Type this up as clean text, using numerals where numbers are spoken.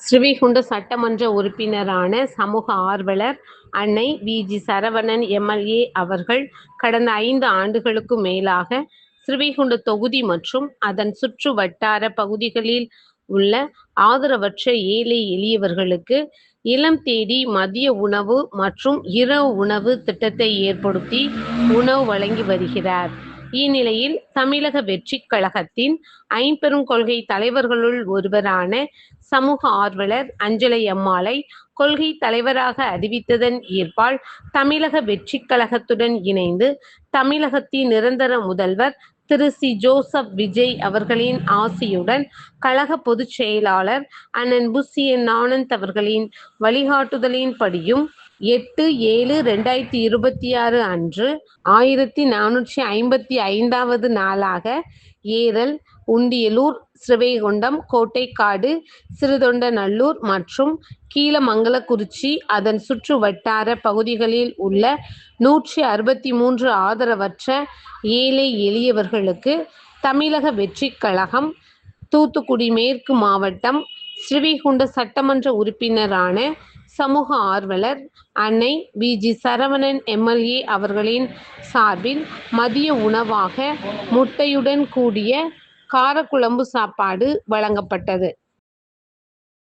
ஸ்ரீவைகுண்ட சட்டமன்ற உறுப்பினரான சமூக ஆர்வலர் அன்னை வி.ஜி. சரவணன் எம்.எல்.ஏ. அவர்கள் கடந்த 5 ஆண்டுகளுக்கும் மேலாக ஸ்ரீவைகுண்ட தொகுதி மற்றும் அதன் சுற்று வட்டார பகுதிகளில் உள்ள ஆதரவற்ற ஏழை எளியவர்களுக்கு இல்லம் தேடி மதிய உணவு மற்றும் இரவு உணவு திட்டத்தை ஏற்படுத்தி உணவு வழங்கி வருகிறார். இந்நிலையில் தமிழக வெற்றிக் கழகத்தின் ஐம்பெரும் கொள்கை தலைவர்களுள் ஒருவரான சமூக ஆர்வலர் அஞ்சலை அம்மாளை கொள்கை தலைவராக அறிவித்ததன் ஈர்ப்பால் தமிழக வெற்றிக் கழகத்துடன் இணைந்து தமிழகத்தின் நிரந்தர முதல்வர் திரு சி. ஜோசப் விஜய் அவர்களின் ஆசியுடன் கழக பொதுச் செயலாளர் அண்ணன் புஷி என். ஆனந்த் அவர்களின் வழிகாட்டுதலின்படியும் 8/7/2026 அன்று 1455வது நாளாக ஏரல், உண்டியலூர், ஸ்ரீவைகுண்டம், கோட்டைக்காடு, சிறுதொண்டநல்லூர் மற்றும் கீழமங்கலக்குறிச்சி அதன் சுற்று வட்டார பகுதிகளில் உள்ள 163 ஆதரவற்ற ஏழை எளியவர்களுக்கு தமிழக வெற்றிக் கழகம் தூத்துக்குடி மேற்கு மாவட்டம் ஸ்ரீவைகுண்ட சட்டமன்ற உறுப்பினரான சமூக ஆர்வலர் அன்னை வி.ஜி. சரவணன் எம்.எல்.ஏ. அவர்களின் சார்பில் மதிய உணவாக முட்டையுடன் கூடிய காரக்குழம்பு சாப்பாடு வழங்கப்பட்டது.